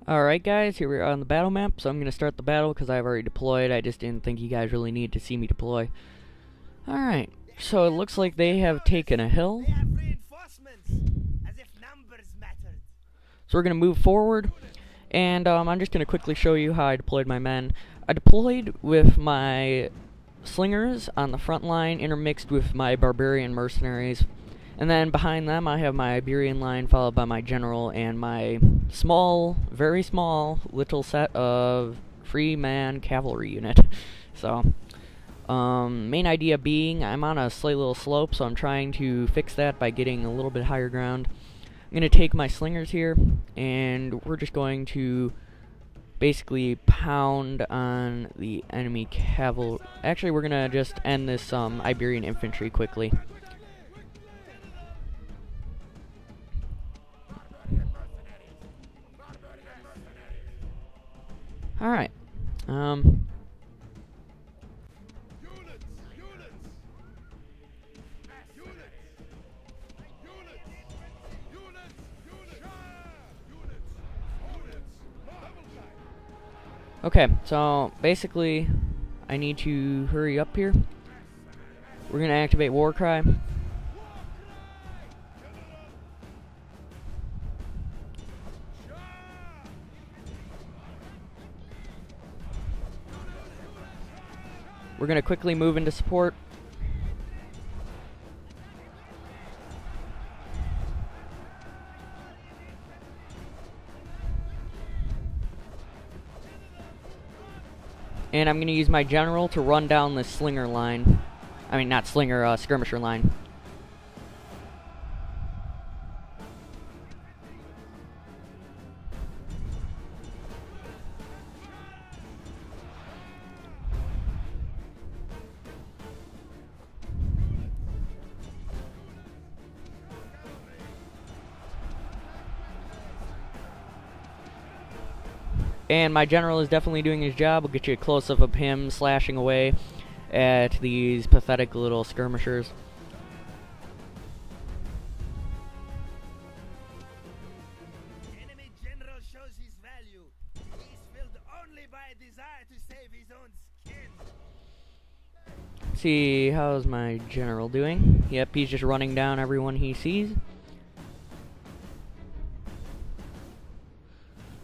Alright guys, here we are on the battle map, so I'm going to start the battle because I've already deployed. I just didn't think you guys really need to see me deploy. Alright, so it looks like they have taken a hill. So we're going to move forward, and I'm just going to quickly show you how I deployed my men. I deployed with my slingers on the front line intermixed with my barbarian mercenaries. And then behind them I have my Iberian line followed by my general and my small, very small, little set of free man cavalry unit. So, main idea being I'm on a slight little slope, so I'm trying to fix that by getting a little bit higher ground. I'm going to take my slingers here, and we're just going to basically pound on the enemy cavalry. Actually, we're going to just end this Iberian infantry quickly. Alright. Okay, so basically I need to hurry up here. We're going to activate War Cry. We're going to quickly move into support. And I'm going to use my general to run down the slinger line. I mean, not slinger, skirmisher line. And my general is definitely doing his job. We'll get you a close-up of him slashing away at these pathetic little skirmishers. Enemy general shows his value. He's filled only by a desire to save his own skin. See, how's my general doing? Yep, he's just running down everyone he sees.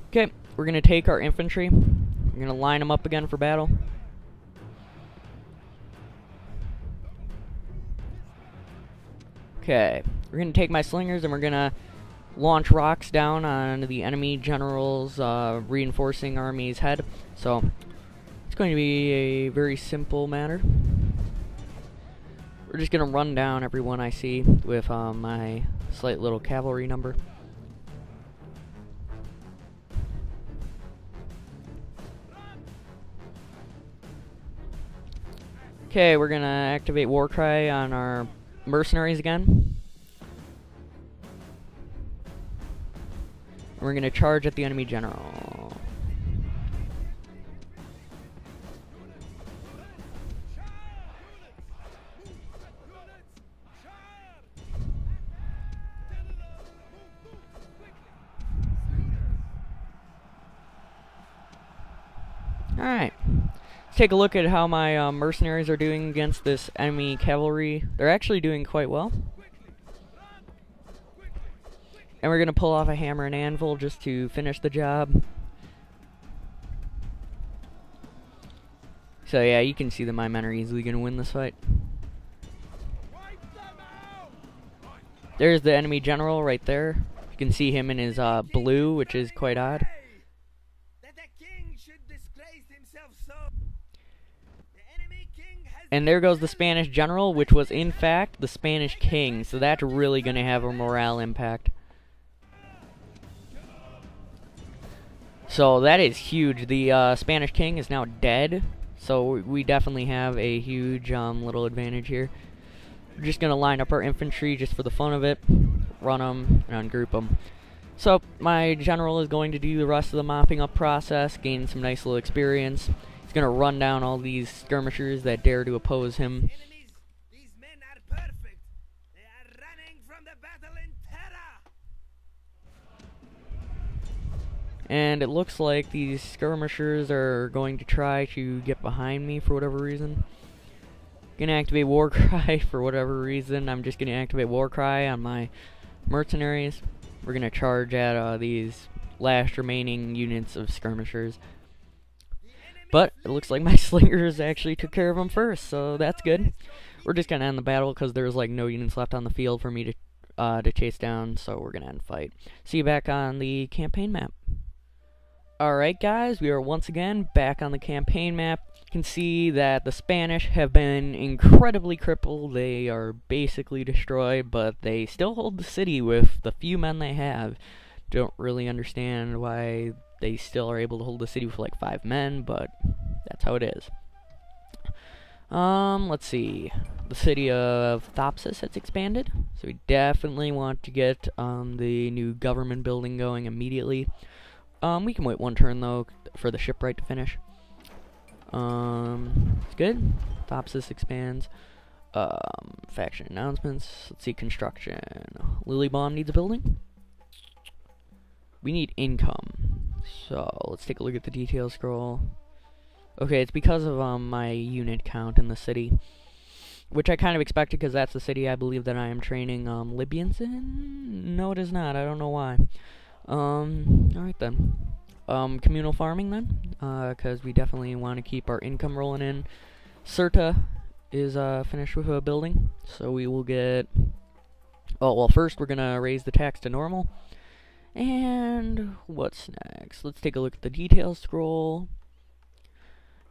Okay, we're going to take our infantry. We're going to line them up again for battle. Okay, we're going to take my slingers and we're going to launch rocks down on the enemy general's reinforcing army's head. So, it's going to be a very simple matter. We're just going to run down everyone I see with my slight little cavalry number. Okay, we're gonna activate War Cry on our mercenaries again. We're gonna charge at the enemy general. Alright. Take a look at how my mercenaries are doing against this enemy cavalry. They're actually doing quite well. And we're going to pull off a hammer and anvil just to finish the job. So yeah, you can see that my men are easily going to win this fight. There's the enemy general right there. You can see him in his blue, which is quite odd. And there goes the Spanish general, which was in fact the Spanish king, so that's really going to have a morale impact. So that is huge. The Spanish king is now dead, so we definitely have a huge little advantage here. We're just going to line up our infantry just for the fun of it, run them, and ungroup them. So my general is going to do the rest of the mopping up process, gain some nice little experience. Gonna run down all these skirmishers that dare to oppose him. Enemies, these men are perfect. They are running from the battle in terror. And it looks like these skirmishers are going to try to get behind me for whatever reason. Gonna activate War Cry for whatever reason. I'm just gonna activate War Cry on my mercenaries. We're gonna charge at these last remaining units of skirmishers. But it looks like my slingers actually took care of them first, so that's good. We're just gonna end the battle because there's like no units left on the field for me to chase down, so we're gonna end the fight. See you back on the campaign map. Alright guys, we are once again back on the campaign map. You can see that the Spanish have been incredibly crippled. They are basically destroyed, but they still hold the city with the few men they have. Don't really understand why they still are able to hold the city with like 5 men, but that's how it is. Let's see. The city of Thopsis has expanded, so we definitely want to get the new government building going immediately. We can wait one turn though for the shipwright to finish. It's good. Thopsis expands. Faction announcements. Let's see, construction. Lilybomb needs a building. We need income. So let's take a look at the details scroll. Okay, it's because of my unit count in the city, which I kind of expected because that's the city I believe that I am training Libyans in. No, it is not. I don't know why. Alright then. Communal farming then, because we definitely want to keep our income rolling in. Cirta is finished with a building, so we will get... Oh, well, first we're gonna raise the tax to normal. And what's next? Let's take a look at the details scroll.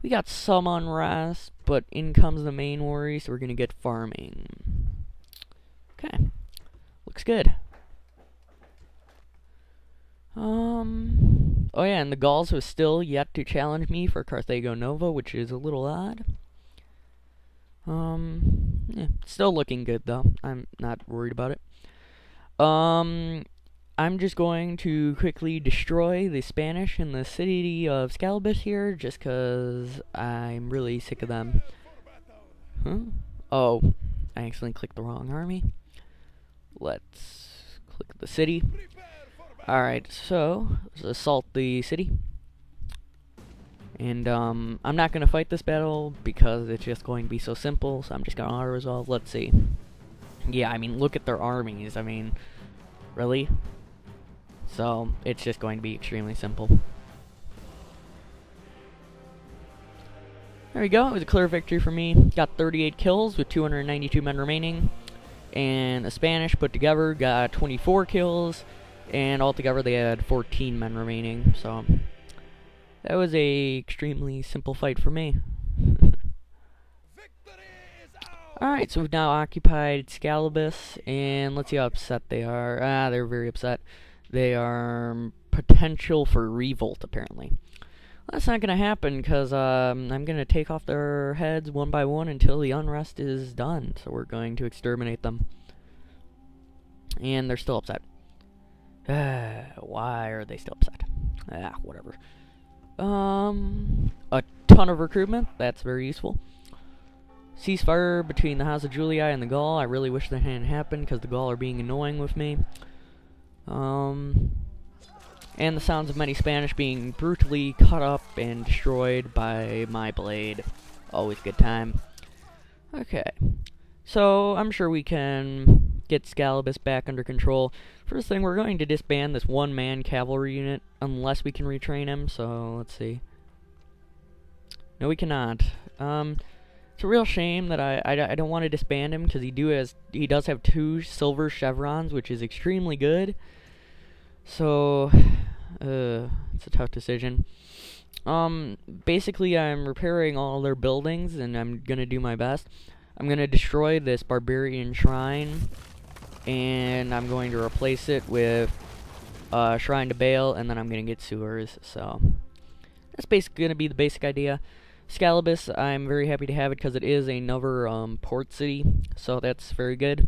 We got some unrest, but income's the main worry, so we're gonna get farming. Okay, looks good. Oh yeah, and the Gauls have still yet to challenge me for Carthago Nova, which is a little odd. Yeah, still looking good though. I'm not worried about it. I'm just going to quickly destroy the Spanish in the city of Scalabus here, just because I'm really sick of them. Huh? Oh, I accidentally clicked the wrong army. Let's click the city. Alright, so let's assault the city. And I'm not going to fight this battle because it's just going to be so simple, so I'm just going to auto-resolve. Let's see. Yeah, I mean, look at their armies. I mean, really? So, it's just going to be extremely simple. There we go. It was a clear victory for me. Got 38 kills with 292 men remaining. And the Spanish put together got 24 kills. And altogether they had 14 men remaining, so that was a extremely simple fight for me. Alright, so we've now occupied Scalabus, and let's see how upset they are. They're very upset. They are potential for revolt, apparently. That's not going to happen, because I'm going to take off their heads one by one until the unrest is done, so we're going to exterminate them. And they're still upset. Why are they still upset? Whatever. A ton of recruitment. That's very useful. Ceasefire between the House of Julii and the Gaul. I really wish that hadn't happened because the Gaul are being annoying with me. And the sounds of many Spanish being brutally cut up and destroyed by my blade. Always good time. Okay. So, I'm sure we can get Scalabus back under control. First thing, we're going to disband this one-man cavalry unit, unless we can retrain him, so let's see. No, we cannot. It's a real shame that I don't want to disband him, because he does have 2 silver chevrons, which is extremely good. So, it's a tough decision. Basically, I'm repairing all their buildings, and I'm gonna do my best. I'm going to destroy this barbarian shrine, and I'm going to replace it with a shrine to Baal, and then I'm going to get sewers, so that's basically going to be the basic idea. Scalabus, I'm very happy to have it because it is another port city, so that's very good.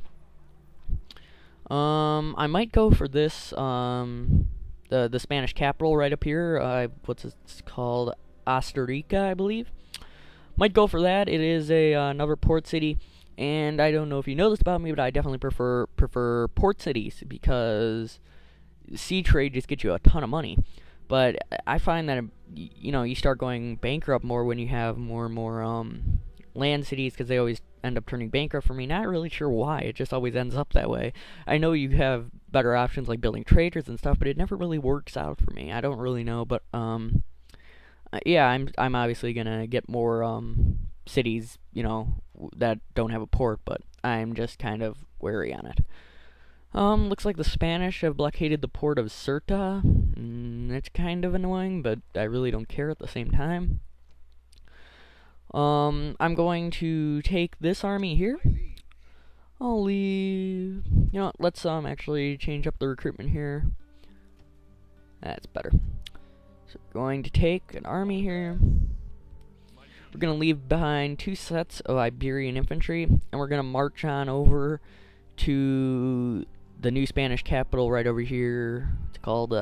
I might go for this, the Spanish capital right up here, what's it called, Asturica, I believe. Might go for that. It is another port city, and I don't know if you know this about me, but I definitely prefer port cities because sea trade just gets you a ton of money. But I find that you know, you start going bankrupt more when you have more and more land cities, because they always end up turning bankrupt for me. Not really sure why. It just always ends up that way. I know you have better options like building traders and stuff, but it never really works out for me. I don't really know, but yeah, I'm obviously gonna get more cities, you know, that don't have a port, but I'm just kind of wary on it. Looks like the Spanish have blockaded the port of Ceuta. It's kind of annoying, but I really don't care at the same time. I'm going to take this army here. I'll leave. You know what, let's actually change up the recruitment here. That's better. So we're going to take an army here. We're going to leave behind 2 sets of Iberian infantry, and we're going to march on over to the new Spanish capital right over here. It's called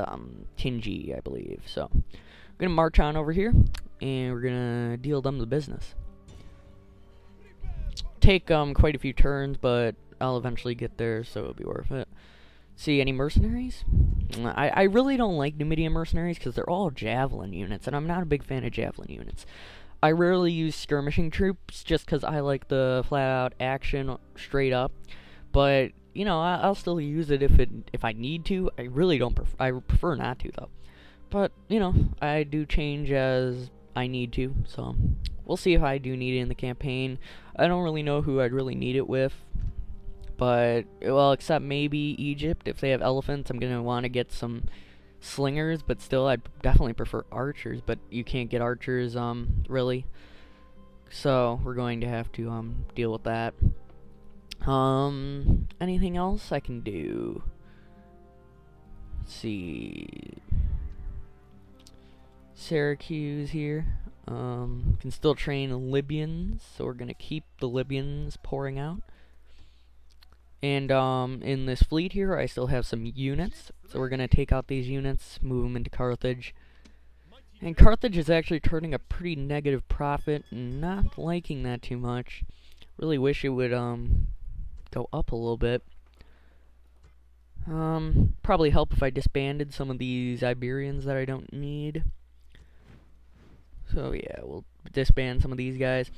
Tingi, I believe. So we're going to march on over here, and we're going to deal them the business. Take quite a few turns, but I'll eventually get there, so it'll be worth it. See, any mercenaries? I really don't like Numidian mercenaries because they're all javelin units, and I'm not a big fan of javelin units. I rarely use skirmishing troops just because I like the flat-out action straight up. But you know, I'll still use it if I need to. I really don't. I prefer not to though. But you know, I do change as I need to. So we'll see if I do need it in the campaign. I don't really know who I'd really need it with. But, well, except maybe Egypt. If they have elephants, I'm going to want to get some slingers. But still, I'd definitely prefer archers. But you can't get archers, really. So, we're going to have to, deal with that. Anything else I can do? Let's see. Syracuse here. Can still train Libyans. So, we're going to keep the Libyans pouring out. And in this fleet here, I still have some units, so we're going to take out these units, move them into Carthage. And Carthage is actually turning a pretty negative profit, not liking that too much. Really wish it would go up a little bit. Probably help if I disbanded some of these Iberians that I don't need. So yeah, we'll disband some of these guys.